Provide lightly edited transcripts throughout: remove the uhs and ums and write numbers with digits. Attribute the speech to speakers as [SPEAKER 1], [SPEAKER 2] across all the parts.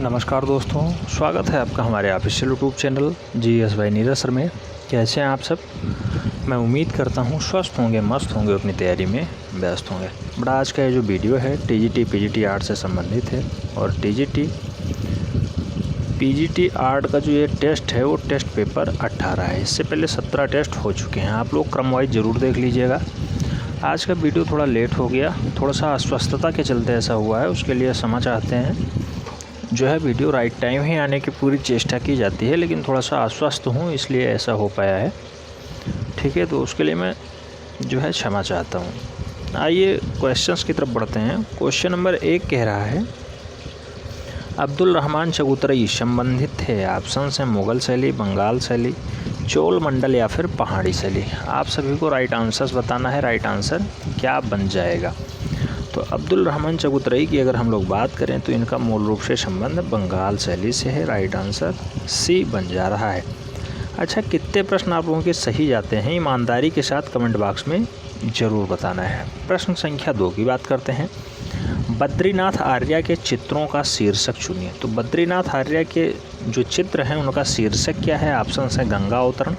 [SPEAKER 1] नमस्कार दोस्तों, स्वागत है आपका हमारे ऑफिशियल यूट्यूब चैनल GS भाई नीरज सर में। कैसे हैं आप सब? मैं उम्मीद करता हूं स्वस्थ होंगे, मस्त होंगे, अपनी तैयारी में व्यस्त होंगे। बड़ा आज का ये जो वीडियो है TGT PGT आर्ट से संबंधित है और TGT PGT आर्ट का जो ये टेस्ट है वो टेस्ट पेपर 18 है। इससे पहले 17 टेस्ट हो चुके हैं। आप लोग क्रम वाइज ज़रूर देख लीजिएगा। आज का वीडियो थोड़ा लेट हो गया, थोड़ा सा अस्वस्थता के चलते ऐसा हुआ है, उसके लिए क्षमा चाहते हैं। जो है वीडियो राइट टाइम ही आने की पूरी चेष्टा की जाती है, लेकिन थोड़ा सा अस्वस्थ हूँ इसलिए ऐसा हो पाया है। ठीक है, तो उसके लिए मैं जो है क्षमा चाहता हूँ। आइए क्वेश्चंस की तरफ बढ़ते हैं। क्वेश्चन नंबर 1 कह रहा है अब्दुल रहमान चबूतराई संबंधित है। ऑप्शंस हैं मुग़ल शैली, बंगाल शैली, चोल मंडल या फिर पहाड़ी शैली। आप सभी को राइट आंसर्स बताना है। राइट आंसर क्या बन जाएगा? तो अब्दुल रहमान चबूतराई की अगर हम लोग बात करें तो इनका मूल रूप से संबंध बंगाल शैली से है। राइट आंसर सी बन जा रहा है। अच्छा, कितने प्रश्न आप लोगों के सही जाते हैं ईमानदारी के साथ कमेंट बॉक्स में ज़रूर बताना है। प्रश्न संख्या 2 की बात करते हैं। बद्रीनाथ आर्या के चित्रों का शीर्षक चुनिए। तो बद्रीनाथ आर्या के जो चित्र हैं उनका शीर्षक क्या है? ऑप्शन है गंगा अवतरण,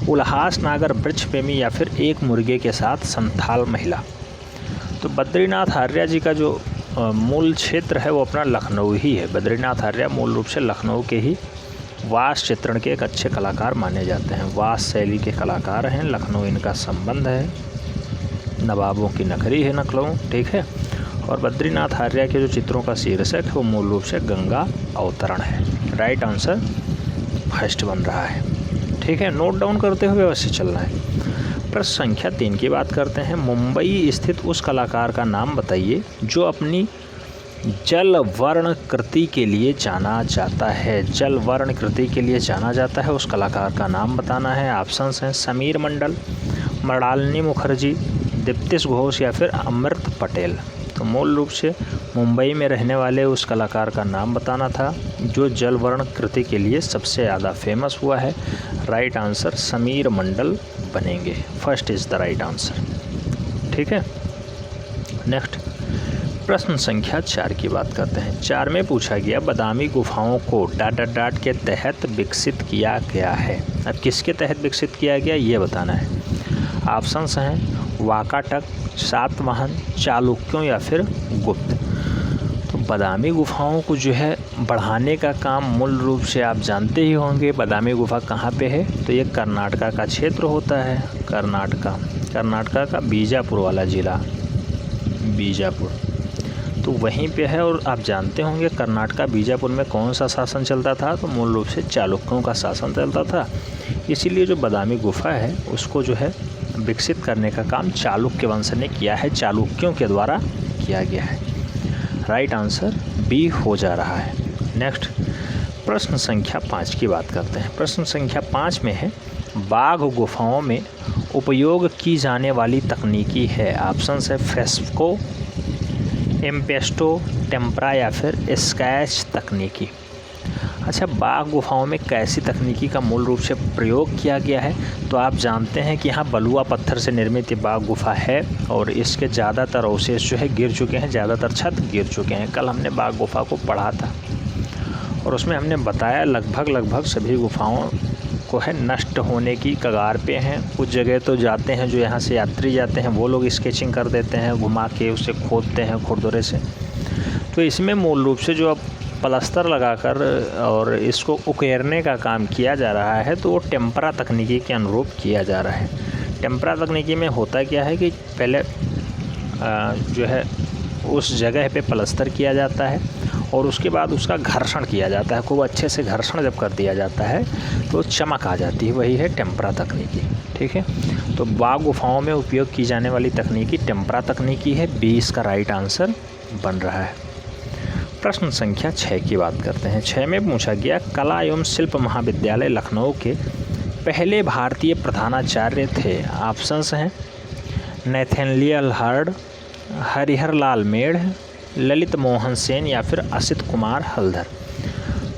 [SPEAKER 1] उल्हास नागर वृक्ष प्रेमी या फिर एक मुर्गे के साथ संथाल महिला। तो बद्रीनाथ आर्या जी का जो मूल क्षेत्र है वो अपना लखनऊ ही है। बद्रीनाथ आर्या मूल रूप से लखनऊ के ही वास चित्रण के एक अच्छे कलाकार माने जाते हैं। वास शैली के कलाकार हैं। लखनऊ इनका संबंध है, नवाबों की नगरी है लखनऊ। ठीक है, और बद्रीनाथ आर्या के जो चित्रों का शीर्षक है वो मूल रूप से गंगा अवतरण है। राइट आंसर फर्स्ट बन रहा है। ठीक है, नोट डाउन करते हुए अवश्य चलना है। प्रश्न संख्या 3 की बात करते हैं। मुंबई स्थित उस कलाकार का नाम बताइए जो अपनी जल वर्ण कृति के लिए जाना जाता है। जल वर्ण कृति के लिए जाना जाता है, उस कलाकार का नाम बताना है। ऑप्शंस हैं समीर मंडल, मृणालिनी मुखर्जी, दीप्तिश घोष या फिर अमृत पटेल। तो मूल रूप से मुंबई में रहने वाले उस कलाकार का नाम बताना था जो जल वर्ण कृति के लिए सबसे ज़्यादा फेमस हुआ है। राइट आंसर समीर मंडल बनेंगे। First is the right answer. ठीक है, नेक्स्ट प्रश्न संख्या 4 की बात करते हैं। 4 में पूछा गया बादामी गुफाओं को ... के तहत विकसित किया गया है। अब किसके तहत विकसित किया गया ये बताना है। ऑप्शंस हैं वाकाटक, सातवाहन, चालुक्यों या फिर गुप्त। तो बादामी गुफाओं को जो है बढ़ाने का काम मूल रूप से आप जानते ही होंगे। बादामी गुफा कहाँ पे है? तो ये कर्नाटका का क्षेत्र होता है। कर्नाटका का बीजापुर वाला ज़िला, बीजापुर, तो वहीं पे है। और आप जानते होंगे कर्नाटका बीजापुर में कौन सा शासन चलता था? तो मूल रूप से चालुक्यों का शासन चलता था। इसीलिए जो बादामी गुफा है उसको जो है विकसित करने का काम चालुक्य वंश ने किया है, चालुक्यों के द्वारा किया गया है। राइट आंसर बी हो जा रहा है। नेक्स्ट प्रश्न संख्या 5 की बात करते हैं। प्रश्न संख्या 5 में है बाघ गुफाओं में उपयोग की जाने वाली तकनीकी है। ऑप्शंस है फ्रेस्को, इम्पेस्टो, टेम्परा या फिर स्केच तकनीकी। अच्छा, बाघ गुफाओं में कैसी तकनीकी का मूल रूप से प्रयोग किया गया है? तो आप जानते हैं कि यहाँ बलुआ पत्थर से निर्मित ये बाघ गुफा है और इसके ज़्यादातर अवशेष जो है गिर चुके हैं, ज़्यादातर छत गिर चुके हैं। कल हमने बाघ गुफा को पढ़ा था और उसमें हमने बताया लगभग सभी गुफाओं को है नष्ट होने की कगार पे हैं। कुछ जगह तो जाते हैं, जो यहाँ से यात्री जाते हैं वो लोग स्केचिंग कर देते हैं, घुमा के उसे खोदते हैं खुरदुरे से। तो इसमें मूल रूप से जो अब प्लास्टर लगाकर और इसको उकेरने का काम किया जा रहा है तो वो टेम्परा तकनीकी के अनुरूप किया जा रहा है। टेम्परा तकनीकी में होता क्या है कि पहले जो है उस जगह पे प्लास्टर किया जाता है और उसके बाद उसका घर्षण किया जाता है। खूब अच्छे से घर्षण जब कर दिया जाता है तो चमक आ जाती है, वही है टेम्परा तकनीकी। ठीक है, तो बाघ गुफाओं में उपयोग की जाने वाली तकनीकी टेम्परा तकनीकी है। बी इसका राइट आंसर बन रहा है। प्रश्न संख्या 6 की बात करते हैं। 6 में पूछा गया कला एवं शिल्प महाविद्यालय लखनऊ के पहले भारतीय प्रधानाचार्य थे। ऑप्शंस हैं नैथनलियल हार्ड, हरिहर लाल मेढ़, ललित मोहन सेन या फिर असित कुमार हल्दर।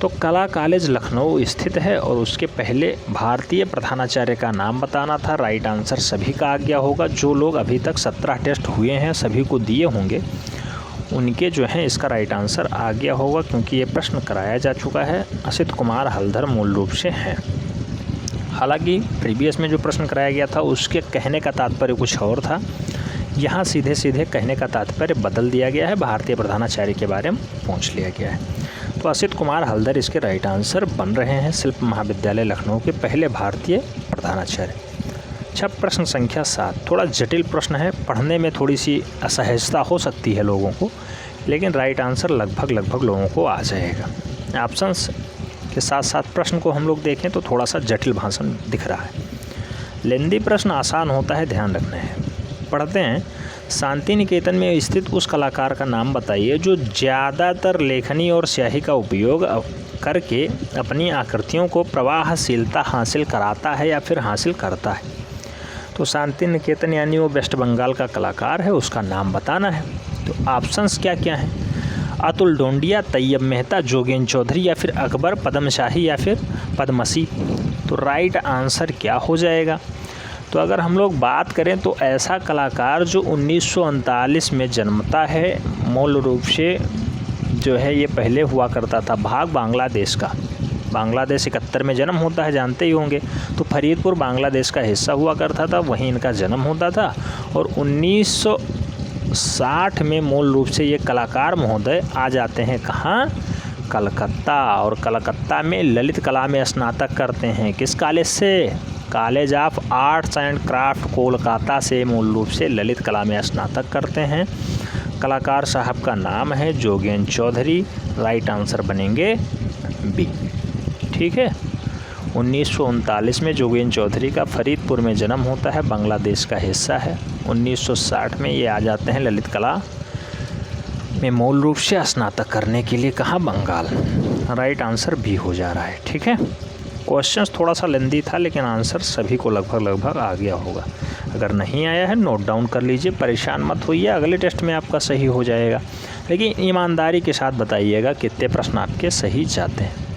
[SPEAKER 1] तो कला कॉलेज लखनऊ स्थित है और उसके पहले भारतीय प्रधानाचार्य का नाम बताना था। राइट आंसर सभी का आ गया होगा। जो लोग अभी तक 17 टेस्ट हुए हैं सभी को दिए होंगे, उनके जो हैं इसका राइट आंसर आ गया होगा, क्योंकि ये प्रश्न कराया जा चुका है। असित कुमार हलधर मूल रूप से हैं। हालांकि प्रीवियस में जो प्रश्न कराया गया था उसके कहने का तात्पर्य कुछ और था, यहाँ सीधे सीधे कहने का तात्पर्य बदल दिया गया है, भारतीय प्रधानाचार्य के बारे में पूछ लिया गया है। तो असित कुमार हलधर इसके राइट आंसर बन रहे हैं, शिल्प महाविद्यालय लखनऊ के पहले भारतीय प्रधानाचार्य। अच्छा, प्रश्न संख्या 7 थोड़ा जटिल प्रश्न है, पढ़ने में थोड़ी सी असहजता हो सकती है लोगों को, लेकिन राइट आंसर लगभग लोगों को आ जाएगा। ऑप्शंस के साथ साथ प्रश्न को हम लोग देखें तो थोड़ा सा जटिल भाषण दिख रहा है। लेंदी प्रश्न आसान होता है, ध्यान रखना है। पढ़ते हैं, शांति निकेतन में स्थित उस कलाकार का नाम बताइए जो ज़्यादातर लेखनी और स्याही का उपयोग करके अपनी आकृतियों को प्रवाहशीलता हासिल कराता है या फिर हासिल करता है। तो शांति निकेतन यानी वो वेस्ट बंगाल का कलाकार है, उसका नाम बताना है। तो ऑप्शंस क्या क्या हैं? अतुल डोंडिया, तैयब मेहता, जोगेंद्र चौधरी या फिर अकबर, पद्मशाही या फिर पद्मसी। तो राइट आंसर क्या हो जाएगा? तो अगर हम लोग बात करें तो ऐसा कलाकार जो 1939 में जन्मता है, मूल रूप से जो है ये पहले हुआ करता था भाग बांग्लादेश का। बांग्लादेश 71 में जन्म होता है, जानते ही होंगे। तो फरीदपुर बांग्लादेश का हिस्सा हुआ करता था, वहीं इनका जन्म होता था। और 1960 में मूल रूप से ये कलाकार महोदय आ जाते हैं कहाँ? कलकत्ता। और कलकत्ता में ललित कला में स्नातक करते हैं। किस कॉलेज से? College of arts and craft Kolkata से मूल रूप से ललित कला में स्नातक करते हैं। कलाकार साहब का नाम है जोगेंद्र चौधरी। राइट आंसर बनेंगे बी। ठीक है, 1939 में जोगेंद्र चौधरी का फरीदपुर में जन्म होता है, बांग्लादेश का हिस्सा है। 1960 में ये आ जाते हैं ललित कला में मूल रूप से स्नातक करने के लिए, कहाँ? बंगाल। राइट आंसर बी हो जा रहा है। ठीक है, क्वेश्चंस थोड़ा सा लेंदी था, लेकिन आंसर सभी को लगभग आ गया होगा। अगर नहीं आया है नोट डाउन कर लीजिए, परेशान मत होइए, अगले टेस्ट में आपका सही हो जाएगा। लेकिन ईमानदारी के साथ बताइएगा कितने प्रश्न आपके सही जाते हैं।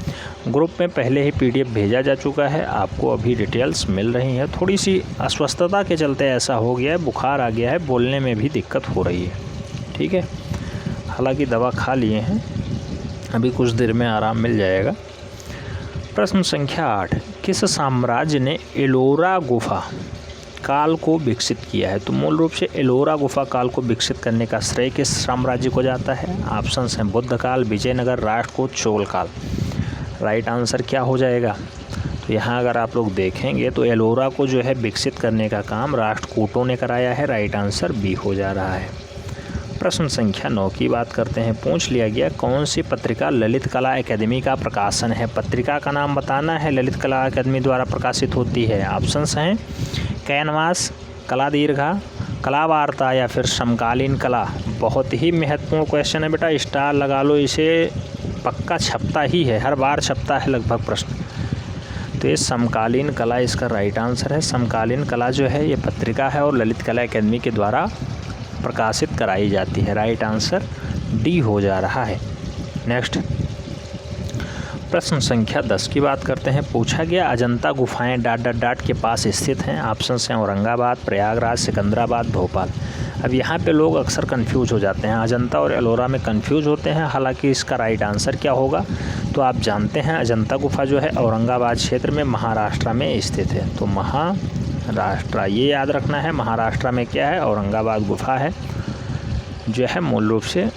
[SPEAKER 1] ग्रुप में पहले ही PDF भेजा जा चुका है, आपको अभी डिटेल्स मिल रही हैं। थोड़ी सी अस्वस्थता के चलते ऐसा हो गया है, बुखार आ गया है, बोलने में भी दिक्कत हो रही है। ठीक है, हालांकि दवा खा लिए हैं, अभी कुछ देर में आराम मिल जाएगा। प्रश्न संख्या 8, किस साम्राज्य ने एलोरा गुफा काल को विकसित किया है? तो मूल रूप से एलोरा गुफा काल को विकसित करने का श्रेय किस साम्राज्य को जाता है? ऑप्शंस हैं बुद्ध काल, विजयनगर, राष्ट्रकूट, चोल काल। राइट आंसर क्या हो जाएगा? तो यहाँ अगर आप लोग देखेंगे तो एलोरा को जो है विकसित करने का काम राष्ट्रकूटों ने कराया है। राइट आंसर बी हो जा रहा है। प्रश्न संख्या 9 की बात करते हैं। पूछ लिया गया कौन सी पत्रिका ललित कला अकादमी का प्रकाशन है? पत्रिका का नाम बताना है, ललित कला अकादमी द्वारा प्रकाशित होती है। ऑप्शंस हैं कैनवास, कला दीर्घा, कला वार्ता या फिर समकालीन कला। बहुत ही महत्वपूर्ण क्वेश्चन है बेटा, स्टार लगा लो इसे, पक्का छपता ही है, हर बार छपता है लगभग प्रश्न। तो ये समकालीन कला इसका राइट आंसर है। समकालीन कला जो है ये पत्रिका है और ललित कला अकादमी के द्वारा प्रकाशित कराई जाती है। राइट आंसर डी हो जा रहा है। नेक्स्ट प्रश्न संख्या 10 की बात करते हैं। पूछा गया अजंता गुफाएं ... के पास स्थित हैं। ऑप्शन हैं औरंगाबाद, प्रयागराज, सिकंदराबाद, भोपाल। अब यहाँ पे लोग अक्सर कंफ्यूज हो जाते हैं, अजंता और एलोरा में कंफ्यूज होते हैं। हालांकि इसका राइट आंसर क्या होगा तो आप जानते हैं, अजंता गुफा जो है औरंगाबाद क्षेत्र में महाराष्ट्र में स्थित है। तो महाराष्ट्र, ये याद रखना है, महाराष्ट्र में क्या है? औरंगाबाद गुफा है, जो है मूल रूप से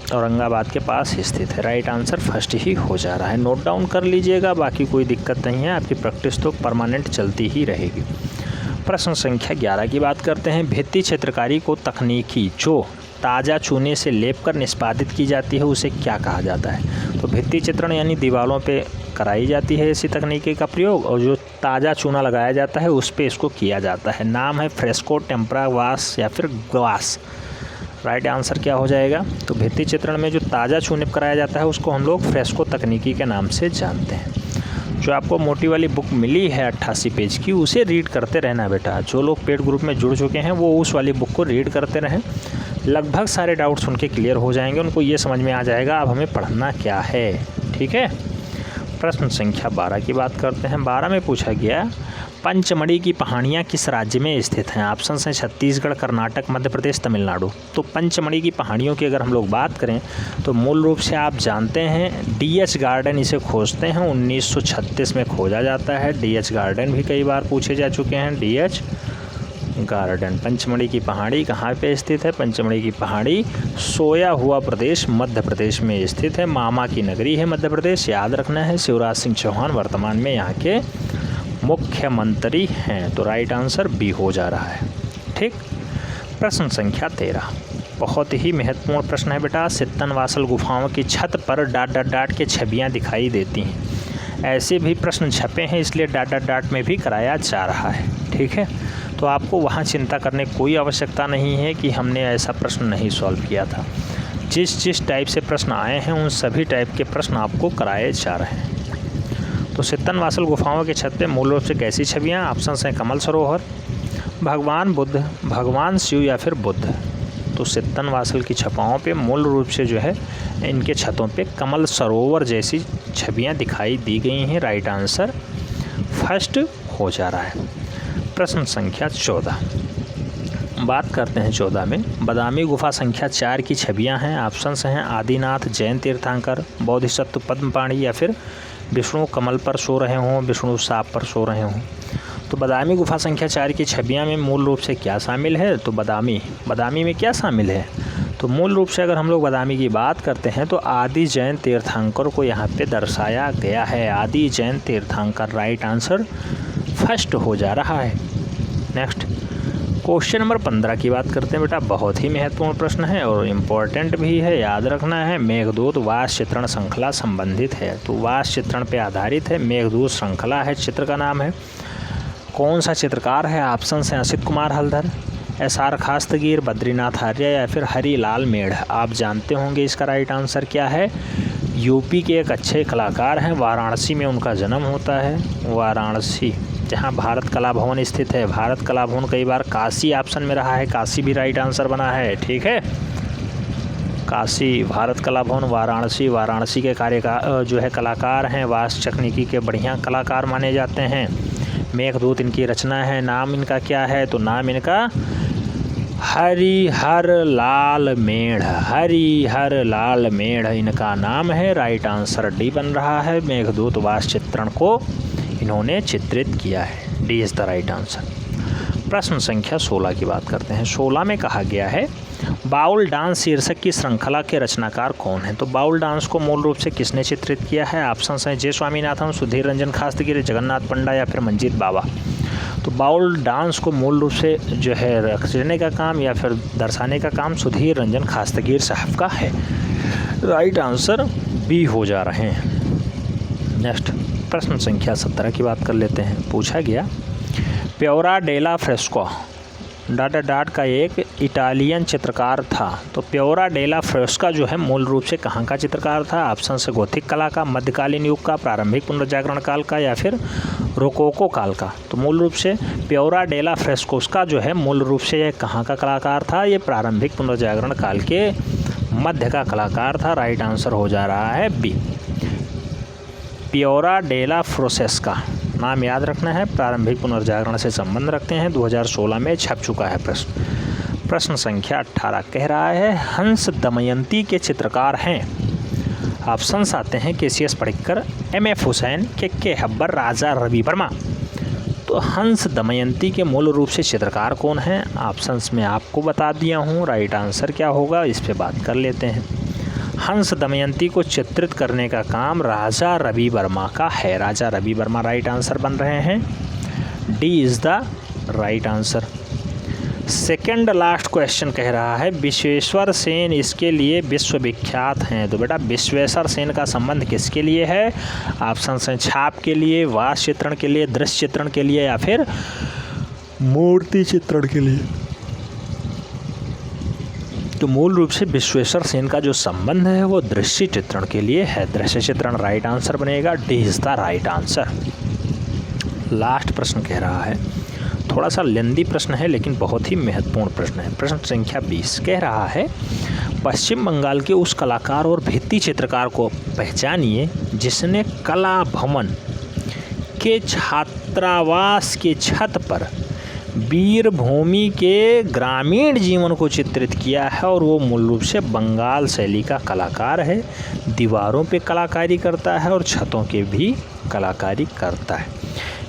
[SPEAKER 1] औरंगाबाद के पास स्थित है। राइट आंसर फर्स्ट ही हो जा रहा है। नोट डाउन कर लीजिएगा, बाकी कोई दिक्कत नहीं है, आपकी प्रैक्टिस तो परमानेंट चलती ही रहेगी। प्रश्न संख्या 11 की बात करते हैं। भित्ति चित्रकारी को तकनीकी जो ताज़ा चूने से लेप कर निष्पादित की जाती है उसे क्या कहा जाता है? तो भित्ति चित्रण यानी दीवारों पे कराई जाती है इसी तकनीकी का प्रयोग, और जो ताज़ा चूना लगाया जाता है उस पे इसको किया जाता है। नाम है फ्रेस्को, टेम्परा वास या फिर ग्वास। राइट आंसर क्या हो जाएगा? तो भित्ति चित्रण में जो ताज़ा चूने पर कराया जाता है उसको हम लोग फ्रेस्को तकनीकी के नाम से जानते हैं। जो आपको मोटी वाली बुक मिली है 88 पेज की, उसे रीड करते रहना बेटा। जो लोग पेड ग्रुप में जुड़ चुके हैं वो उस वाली बुक को रीड करते रहें, लगभग सारे डाउट्स उनके क्लियर हो जाएंगे, उनको ये समझ में आ जाएगा अब हमें पढ़ना क्या है। ठीक है, प्रश्न संख्या 12 की बात करते हैं। 12 में पूछा गया पंचमढ़ी की पहाड़ियाँ किस राज्य में स्थित हैं? ऑप्शन हैं छत्तीसगढ़, कर्नाटक, मध्य प्रदेश, तमिलनाडु। तो पंचमढ़ी की पहाड़ियों की अगर हम लोग बात करें तो मूल रूप से आप जानते हैं डीएच गार्डन इसे खोजते हैं, 1936 में खोजा जाता है। डीएच गार्डन भी कई बार पूछे जा चुके हैं। DH garden. पंचमढ़ी की पहाड़ी कहाँ पे स्थित है? पंचमढ़ी की पहाड़ी सोया हुआ प्रदेश मध्य प्रदेश में स्थित है। मामा की नगरी है मध्य प्रदेश, याद रखना है। शिवराज सिंह चौहान वर्तमान में यहाँ के मुख्यमंत्री हैं। तो राइट आंसर बी हो जा रहा है। ठीक। प्रश्न संख्या 13 बहुत ही महत्वपूर्ण प्रश्न है बेटा। सित्तनवासल गुफाओं की छत पर डॉट के छवियाँ दिखाई देती हैं। ऐसे भी प्रश्न छपे हैं, इसलिए डॉट में भी कराया जा रहा है। ठीक है, तो आपको वहाँ चिंता करने की कोई आवश्यकता नहीं है कि हमने ऐसा प्रश्न नहीं सॉल्व किया था। जिस टाइप से प्रश्न आए हैं उन सभी टाइप के प्रश्न आपको कराए जा रहे हैं। तो सित्तनवासल गुफाओं के छत पे मूल रूप से कैसी छवियाँ? ऑप्शन हैं कमल सरोवर, भगवान बुद्ध, भगवान शिव या फिर बुद्ध। तो सित्तनवासल की छपाओं पे मूल रूप से जो है इनके छतों पे कमल सरोवर जैसी छवियाँ दिखाई दी गई हैं। राइट आंसर फर्स्ट हो जा रहा है। प्रश्न संख्या 14 बात करते हैं 14 में। बादामी गुफा संख्या 4 की छवियां हैं। ऑप्शंस हैं आदिनाथ, जैन तीर्थंकर, बोधिसत्व पद्मपाणि या फिर विष्णु कमल पर सो रहे हों, विष्णु सांप पर सो रहे हों। तो बादामी गुफा संख्या 4 की छवियां में मूल रूप से क्या शामिल है? तो बादामी में क्या शामिल है? तो मूल रूप से अगर हम लोग बादामी की बात करते हैं तो आदि जैन तीर्थंकर को यहाँ पे दर्शाया गया है। आदि जैन तीर्थंकर राइट आंसर फर्स्ट हो जा रहा है। नेक्स्ट क्वेश्चन नंबर 15 की बात करते हैं बेटा। बहुत ही महत्वपूर्ण प्रश्न है और इम्पोर्टेंट भी है, याद रखना है। मेघदूत वास चित्रण श्रृंखला संबंधित है। तो वास चित्रण पे आधारित है। मेघदूत श्रृंखला है, चित्र का नाम है। कौन सा चित्रकार है? ऑप्शन हैं असित कुमार हलधर, एस.आर. खास्तगीर, बद्रीनाथ आर्य या फिर हरिलाल मेढ़। आप जानते होंगे इसका राइट आंसर क्या है। यूपी के एक अच्छे कलाकार हैं, वाराणसी में उनका जन्म होता है। वाराणसी जहां भारत कला भवन स्थित है। भारत कला भवन कई बार काशी ऑप्शन में रहा है, काशी भी राइट आंसर बना है। ठीक है, काशी, भारत कला भवन, वाराणसी के जो है कलाकार हैं वास तकनीकी के बढ़िया कलाकार माने जाते हैं। मेघदूत इनकी रचना है। नाम इनका क्या है? तो नाम इनका हरिहर लाल मेढ़ इनका नाम है। राइट आंसर डी बन रहा है। मेघदूत वास चित्रण को इन्होंने चित्रित किया है। D is the right answer. प्रश्न संख्या 16 की बात करते हैं। 16 में कहा गया है बाउल डांस शीर्षक की श्रृंखला के रचनाकार कौन है? तो बाउल डांस को मूल रूप से किसने चित्रित किया है? ऑप्शन हैं जे स्वामीनाथन, सुधीर रंजन खास्तगिरी, जगन्नाथ पंडा या फिर मंजीत बावा। तो बाउल डांस को मूल रूप से जो है रचने का काम या फिर दर्शाने का काम सुधीर रंजन खास्तगीर साहब का है। राइट आंसर बी हो जा रहे हैं। नेक्स्ट प्रश्न संख्या 17 की बात कर लेते हैं। पूछा गया प्योरा डेला फ्रेस्को डॉट का एक इटालियन चित्रकार था। तो प्योरा डेला फ्रेस्का जो है मूल रूप से कहाँ का चित्रकार था? ऑप्शन से गोथिक कला का, मध्यकालीन युग का, प्रारंभिक पुनर्जागरण काल का या फिर रोकोको काल का। तो मूल रूप से प्योरा डेला फ्रेस्कोस्का जो है मूल रूप से ये कहाँ का कलाकार था? ये प्रारंभिक पुनर्जागरण काल के मध्य का कलाकार था। राइट आंसर हो जा रहा है बी, प्योरा डेला फ्रेस्का। नाम याद रखना है, प्रारंभिक पुनर्जागरण से संबंध रखते हैं। 2016 में छप चुका है प्रश्न। प्रश्न संख्या 18 कह रहा है हंस दमयंती के चित्रकार हैं। ऑप्शंस आते हैं केसीएस पडिक्कर, एम.एफ. हुसैन, के हब्बर, राजा रवि वर्मा। तो हंस दमयंती के मूल रूप से चित्रकार कौन हैं? ऑप्शंस में आपको बता दिया हूँ। राइट आंसर क्या होगा इस पे बात कर लेते हैं। हंस दमयंती को चित्रित करने का काम राजा रवि वर्मा का है। राजा रवि वर्मा राइट आंसर बन रहे हैं। D is the right answer. Second last question कह रहा है विश्वेश्वर सेन इसके लिए विश्वविख्यात हैं। तो बेटा विश्वेश्वर सेन का संबंध किसके लिए है? ऑप्शन हैं छाप के लिए, वास चित्रण के लिए, दृश्य चित्रण के लिए या फिर मूर्ति चित्रण के लिए। तो मूल रूप से विश्वेश्वर सेन का जो संबंध है वो दृश्य चित्रण के लिए है। दृश्य चित्रण राइट आंसर बनेगा। D is the right answer. Last प्रश्न कह रहा है, थोड़ा सा लेंदी प्रश्न है लेकिन बहुत ही महत्वपूर्ण प्रश्न है। प्रश्न संख्या 20 कह रहा है पश्चिम बंगाल के उस कलाकार और भित्ति चित्रकार को पहचानिए जिसने कला भवन के छात्रावास के छत पर वीरभूमि के ग्रामीण जीवन को चित्रित किया है और वो मूल रूप से बंगाल शैली का कलाकार है। दीवारों पे कलाकारी करता है और छतों के भी कलाकारी करता है।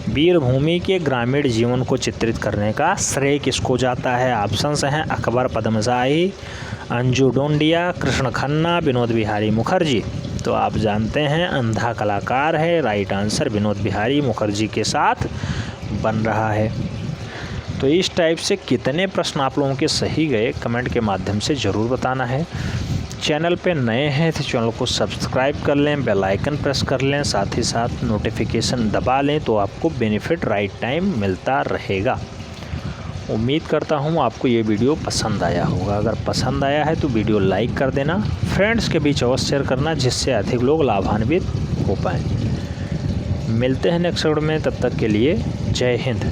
[SPEAKER 1] वीरभूमि के ग्रामीण जीवन को चित्रित करने का श्रेय किसको जाता है? ऑप्शंस हैं अकबर पद्मशाही, अंजू डोंडिया, कृष्ण खन्ना, विनोद बिहारी मुखर्जी। तो आप जानते हैं अंधा कलाकार है। राइट आंसर विनोद बिहारी मुखर्जी के साथ बन रहा है। तो इस टाइप से कितने प्रश्न आप लोगों के सही गए कमेंट के माध्यम से ज़रूर बताना है। चैनल पे नए हैं तो चैनल को सब्सक्राइब कर लें, बेल आइकन प्रेस कर लें, साथ ही साथ नोटिफिकेशन दबा लें तो आपको बेनिफिट राइट टाइम मिलता रहेगा। उम्मीद करता हूँ आपको ये वीडियो पसंद आया होगा। अगर पसंद आया है तो वीडियो लाइक कर देना, फ्रेंड्स के बीच अवश्य शेयर करना जिससे अधिक लोग लाभान्वित हो पाएँ। मिलते हैं नेक्स्ट वीडियो में, तब तक के लिए जय हिंद।